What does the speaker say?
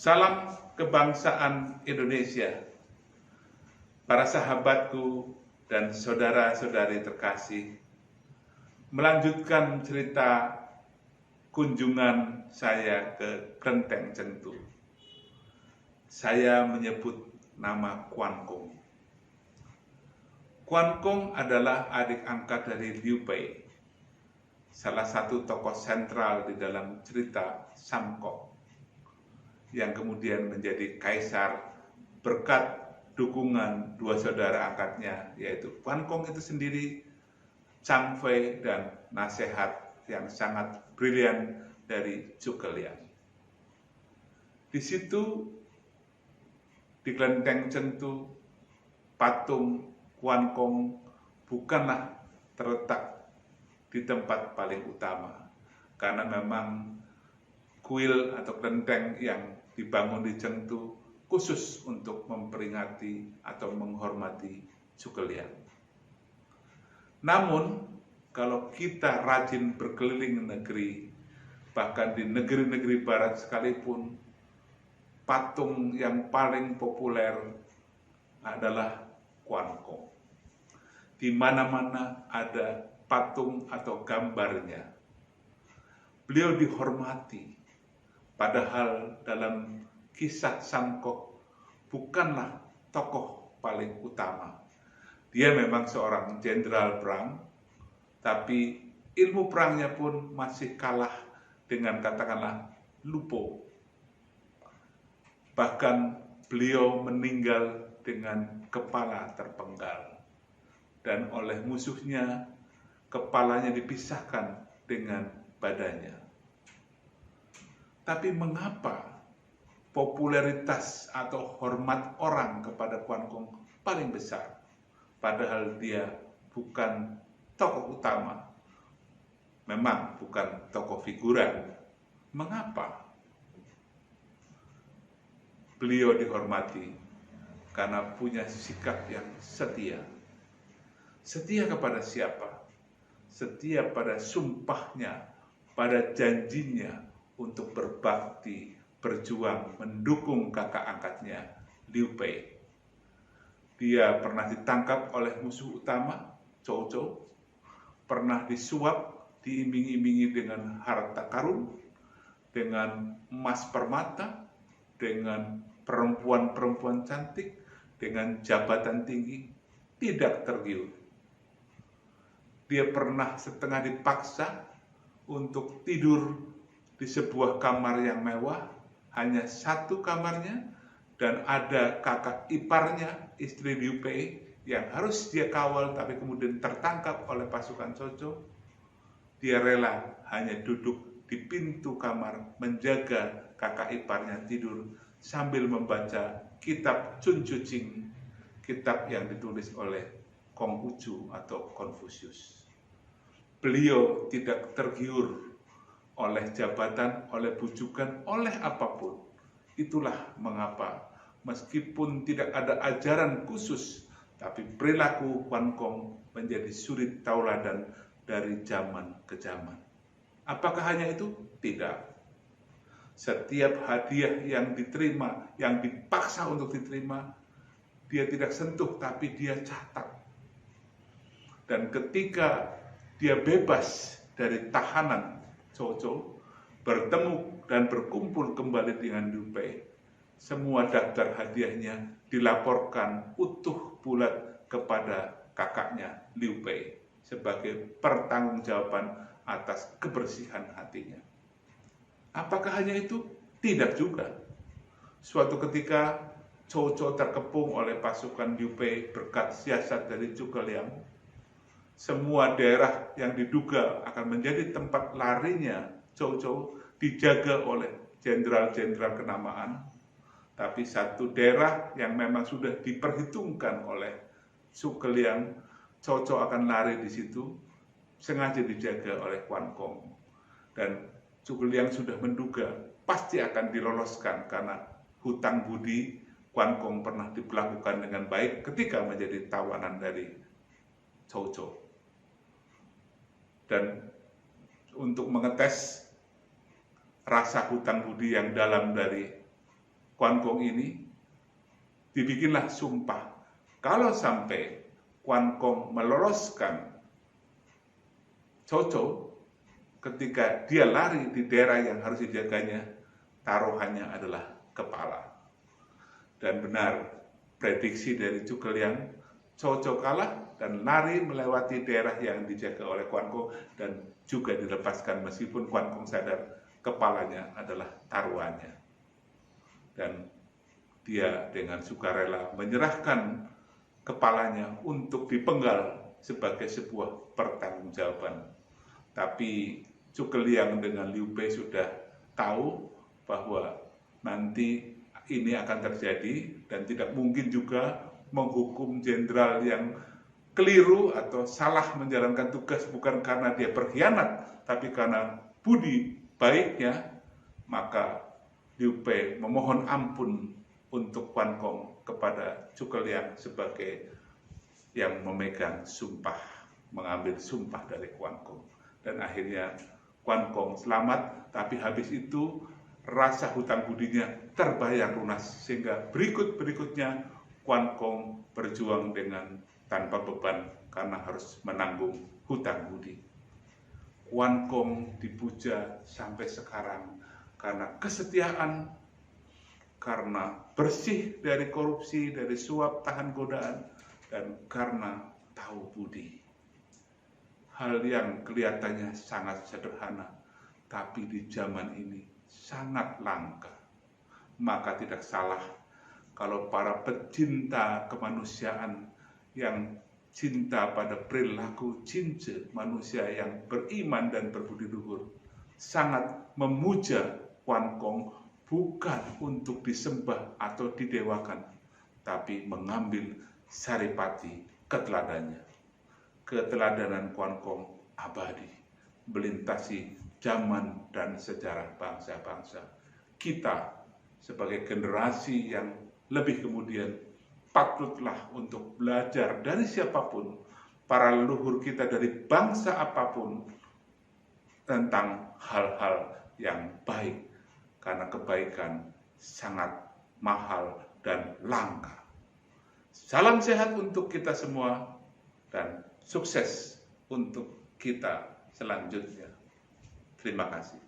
Salam kebangsaan Indonesia. Para sahabatku dan saudara-saudari terkasih, melanjutkan cerita kunjungan saya ke Klenteng Cengtu. Saya menyebut nama Kuan Kong. Kuan Kong adalah adik angkat dari Liu Bei, salah satu tokoh sentral di dalam cerita Samkok, yang kemudian menjadi kaisar berkat dukungan dua saudara angkatnya, yaitu Kuan Kong itu sendiri, Chang Fei, dan nasihat yang sangat brilian dari Zhuge Liang. Di situ, di Klenteng Cengtu, patung Kuan Kong bukanlah terletak di tempat paling utama, karena memang kuil atau kelenteng yang dibangun di Cengtu khusus untuk memperingati atau menghormati Zhuge Liang. Namun, kalau kita rajin berkeliling negeri, bahkan di negeri-negeri barat sekalipun, patung yang paling populer adalah Kuan Kong. Di mana-mana ada patung atau gambarnya. Beliau dihormati, padahal dalam kisah Samkok bukanlah tokoh paling utama. Dia memang seorang jenderal perang, tapi ilmu perangnya pun masih kalah dengan katakanlah Lupo. Bahkan beliau meninggal dengan kepala terpenggal, dan oleh musuhnya kepalanya dipisahkan dengan badannya. Tapi mengapa popularitas atau hormat orang kepada Kuan Kong paling besar, padahal dia bukan tokoh utama, memang bukan tokoh figuran? Mengapa beliau dihormati? Karena punya sikap yang setia. Setia kepada siapa? Setia pada sumpahnya, pada janjinya untuk berbakti, berjuang, mendukung kakak angkatnya, Liu Bei. Dia pernah ditangkap oleh musuh utama, Cao Cao, pernah disuap, diiming-imingi dengan harta karun, dengan emas permata, dengan perempuan-perempuan cantik, dengan jabatan tinggi, tidak tergiur. Dia pernah setengah dipaksa untuk tidur di sebuah kamar yang mewah, hanya satu kamarnya, dan ada kakak iparnya, istri Liu Bei, yang harus dia kawal tapi kemudian tertangkap oleh pasukan Cao Cao. Dia rela hanya duduk di pintu kamar menjaga kakak iparnya tidur sambil membaca kitab Chun Chu Jing, kitab yang ditulis oleh Konghucu atau Konfusius. Beliau tidak tergiur oleh jabatan, oleh bujukan, oleh apapun. Itulah mengapa meskipun tidak ada ajaran khusus, tapi perilaku Kuan Kong menjadi suri tauladan dari zaman ke zaman. Apakah hanya itu? Tidak. Setiap hadiah yang diterima, yang dipaksa untuk diterima, dia tidak sentuh, tapi dia catat. Dan ketika dia bebas dari tahanan Cao Cao, bertemu dan berkumpul kembali dengan Liu Bei, semua daftar hadiahnya dilaporkan utuh bulat kepada kakaknya Liu Bei sebagai pertanggungjawaban atas kebersihan hatinya. Apakah hanya itu? Tidak juga. Suatu ketika Cao Cao terkepung oleh pasukan Liu Bei berkat siasat dari Zhuge Liang. Semua daerah yang diduga akan menjadi tempat larinya Cao Cao dijaga oleh jenderal-jenderal kenamaan. Tapi satu daerah yang memang sudah diperhitungkan oleh Zhuge Liang, Cao Cao akan lari di situ, sengaja dijaga oleh Kuan Kong. Dan Zhuge Liang sudah menduga pasti akan diloloskan karena hutang budi Kuan Kong pernah diperlakukan dengan baik ketika menjadi tawanan dari Cao Cao. Dan untuk mengetes rasa hutang budi yang dalam dari Kuan Kong ini dibikinlah sumpah. Kalau sampai Kuan Kong meloloskan Cao Cao ketika dia lari di daerah yang harus dijaganya, taruhannya adalah kepala. Dan benar prediksi dari Zhuge Liang, Cao Cao kalah dan lari melewati daerah yang dijaga oleh Kuan Kong dan juga dilepaskan meskipun Kuan Kong sadar kepalanya adalah taruhannya. Dan dia dengan sukarela menyerahkan kepalanya untuk dipenggal sebagai sebuah pertanggungjawaban. Tapi Zhuge Liang dengan Liu Bei sudah tahu bahwa nanti ini akan terjadi dan tidak mungkin juga menghukum jenderal yang keliru atau salah menjalankan tugas bukan karena dia berkhianat, tapi karena budi baiknya. Maka Liu Bei memohon ampun untuk Kuan Kong kepada Zhuge Liang sebagai yang memegang sumpah, mengambil sumpah dari Kuan Kong. Dan akhirnya Kuan Kong selamat, tapi habis itu rasa hutang budinya terbayar lunas, sehingga berikutnya Kuan Kong berjuang dengan tanpa beban karena harus menanggung hutang budi. Kuan Kong dipuja sampai sekarang karena kesetiaan, karena bersih dari korupsi, dari suap tahan godaan, dan karena tahu budi. Hal yang kelihatannya sangat sederhana, tapi di zaman ini sangat langka. Maka tidak salah kalau para pecinta kemanusiaan yang cinta pada perilaku cince manusia yang beriman dan berbudi luhur sangat memuja Kuan Kong, bukan untuk disembah atau didewakan, tapi mengambil saripati keteladanannya. Keteladanan Kuan Kong abadi, melintasi zaman dan sejarah bangsa-bangsa. Kita sebagai generasi yang lebih kemudian patutlah untuk belajar dari siapapun, para leluhur kita dari bangsa apapun, tentang hal-hal yang baik, karena kebaikan sangat mahal dan langka. Salam sehat untuk kita semua dan sukses untuk kita selanjutnya. Terima kasih.